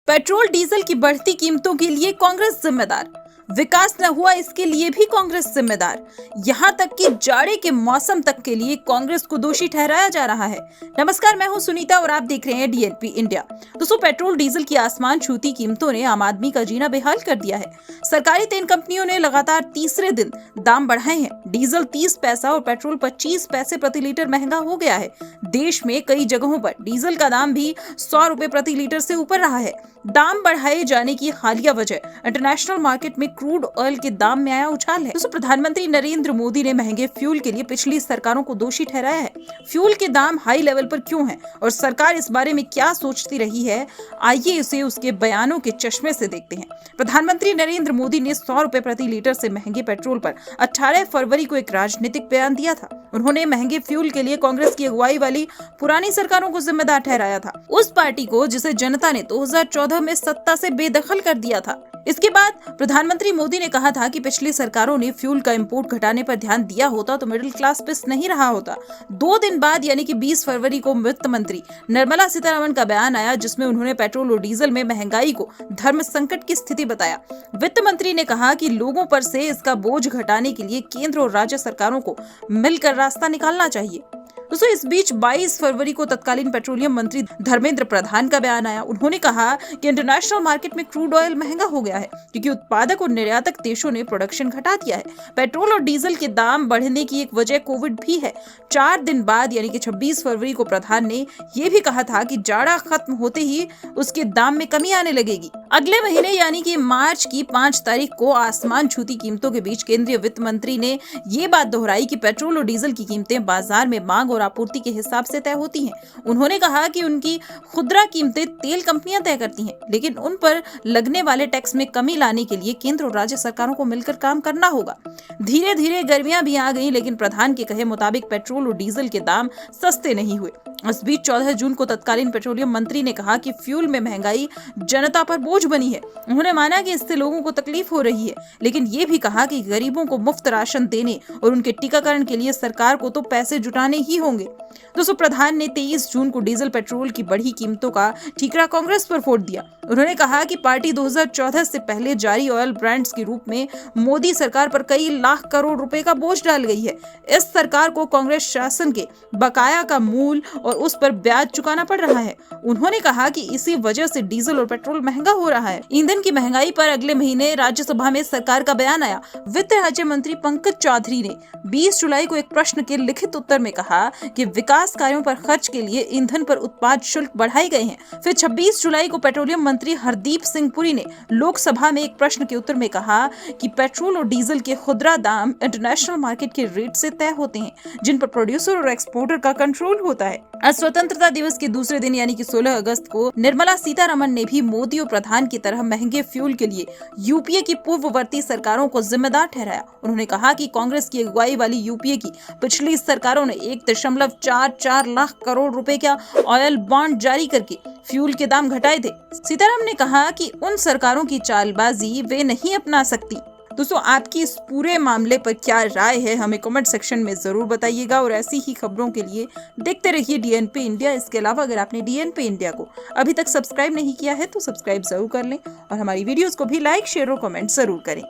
Petrol diesel की बढ़ती कीमतों के लिए कांग्रेस जिम्मेदार, विकास न हुआ इसके लिए भी कांग्रेस जिम्मेदार। यहां तक कि जाड़े के मौसम तक के लिए कांग्रेस को दोषी ठहराया जा रहा है। नमस्कार, मैं हूं सुनीता और आप देख रहे हैं डीएनपी इंडिया। दोस्तों, पेट्रोल डीजल की आसमान छूती कीमतों ने आम आदमी का जीना बेहाल कर दिया है। सरकारी तेल कंपनियों ने लगातार तीसरे दिन दाम बढ़ाए हैं। डीजल 30 पैसा और पेट्रोल 25 पैसे प्रति लीटर महंगा हो गया है। देश में कई जगहों पर डीजल का दाम भी 100 रुपए प्रति लीटर से ऊपर रहा है। दाम बढ़ाए जाने की हालिया वजह इंटरनेशनल मार्केट में क्रूड ऑयल के दाम में आया उछाल है। दोस्तों, प्रधानमंत्री नरेंद्र मोदी ने महंगे फ्यूल के लिए पिछली सरकारों को दोषी ठहराया है। फ्यूल के दाम हाई लेवल पर क्यों हैं और सरकार इस बारे में क्या सोचती रही है, आइए इसे उसके बयानों के चश्मे से देखते हैं। प्रधानमंत्री नरेंद्र मोदी ने 100 रुपए प्रति लीटर से महंगे पेट्रोल पर 18 फरवरी को एक राजनीतिक बयान दिया था। उन्होंने महंगे फ्यूल के लिए कांग्रेस की अगुवाई वाली पुरानी सरकारों को जिम्मेदार ठहराया था, उस पार्टी को जिसे जनता ने 2014 में सत्ता से बेदखल कर दिया था। इसके बाद प्रधानमंत्री मोदी ने कहा था कि पिछली सरकारों ने फ्यूल का इंपोर्ट घटाने पर ध्यान दिया होता तो मिडिल क्लास पिस नहीं रहा होता। 2 दिन बाद यानी कि 20 फरवरी को वित्त मंत्री निर्मला सीतारमण का बयान आया, जिसमें उन्होंने पेट्रोल और डीजल में महंगाई को धर्म संकट की स्थिति बताया। वित्त मंत्री ने कहा कि लोगों पर से इसका बोझ घटाने के लिए केंद्र और राज्य सरकारों को मिलकर रास्ता निकालना चाहिए। दोस्तों, इस बीच 22 फरवरी को तत्कालीन पेट्रोलियम मंत्री धर्मेंद्र प्रधान का बयान आया। उन्होंने कहा कि इंटरनेशनल मार्केट में क्रूड ऑयल महंगा हो गया है क्योंकि उत्पादक और निर्यातक देशों ने प्रोडक्शन घटा दिया है। पेट्रोल और डीजल के दाम बढ़ने की एक वजह कोविड भी है। 4 दिन बाद यानी कि 26 फरवरी को प्रधान ने यह भी कहा था कि जाड़ा खत्म होते ही उसके दाम में कमी आने लगेगी। अगले महीने यानी कि मार्च की 5 तारीख को आसमान छूती कीमतों के बीच केंद्रीय वित्त मंत्री ने ये बात दोहराई कि पेट्रोल और डीजल की कीमतें बाजार में मांग और आपूर्ति के हिसाब से तय होती हैं। उन्होंने कहा कि उनकी खुदरा कीमतें तेल कंपनियां तय करती हैं, लेकिन उन पर लगने वाले टैक्स में कमी लाने के लिए केंद्र और राज्य सरकारों को मिलकर काम करना होगा। धीरे धीरे गर्मियां भी आ गईं, लेकिन प्रधान के कहे मुताबिक पेट्रोल और डीजल के दाम सस्ते नहीं हुए। इस बीच 14 जून को तत्कालीन पेट्रोलियम मंत्री ने कहा कि फ्यूल में महंगाई जनता पर बोझ बनी है। उन्होंने माना कि इससे लोगों को तकलीफ हो रही है, लेकिन ये भी कहा कि गरीबों को मुफ्त राशन देने और उनके टीकाकरण के लिए सरकार को तो पैसे जुटाने ही होंगे। दोस्तों, प्रधान ने 23 जून को डीजल पेट्रोल की बढ़ी कीमतों का ठीकरा कांग्रेस पर फोड़ दिया। उन्होंने कहा कि पार्टी 2014 से पहले जारी ऑयल ब्रांड्स के रूप में मोदी सरकार पर कई लाख करोड़ रुपए का बोझ डाल गई है। इस सरकार को कांग्रेस शासन के बकाया का मूल और उस पर ब्याज चुकाना पड़ रहा है। उन्होंने कहा कि इसी वजह से डीजल और पेट्रोल महंगा हो रहा है। ईंधन की महंगाई पर अगले महीने राज्यसभा में सरकार का बयान आया। वित्त राज्य मंत्री पंकज चौधरी ने 20 जुलाई को एक प्रश्न के लिखित उत्तर में कहा कि विकास कार्यों पर खर्च के लिए ईंधन पर उत्पाद शुल्क बढ़ाए गए हैं। फिर 26 जुलाई को पेट्रोलियम मंत्री हरदीप सिंह पुरी ने लोकसभा में एक प्रश्न के उत्तर में कहा कि पेट्रोल और डीजल के खुदरा दाम इंटरनेशनल मार्केट के रेट से तय होते हैं, जिन पर प्रोड्यूसर और एक्सपोर्टर का कंट्रोल होता है। आज स्वतंत्रता दिवस के दूसरे दिन यानी कि 16 अगस्त को निर्मला सीतारमण ने भी मोदी और प्रधान की तरह महंगे फ्यूल के लिए यूपीए की पूर्ववर्ती सरकारों को जिम्मेदार ठहराया। उन्होंने कहा कि कांग्रेस की अगुवाई वाली यूपीए की पिछली सरकारों ने 1.44 लाख करोड़ रुपए का ऑयल बॉन्ड जारी करके फ्यूल के दाम घटाए थे। सीतारमण ने कहा कि उन सरकारों की चालबाजी वे नहीं अपना सकती। दोस्तों, आपकी इस पूरे मामले पर क्या राय है, हमें कमेंट सेक्शन में जरूर बताइएगा और ऐसी ही खबरों के लिए देखते रहिए डीएनपी इंडिया। इसके अलावा अगर आपने डीएनपी इंडिया को अभी तक सब्सक्राइब नहीं किया है तो सब्सक्राइब जरूर कर लें और हमारी वीडियोस को भी लाइक, शेयर और कमेंट जरूर करें।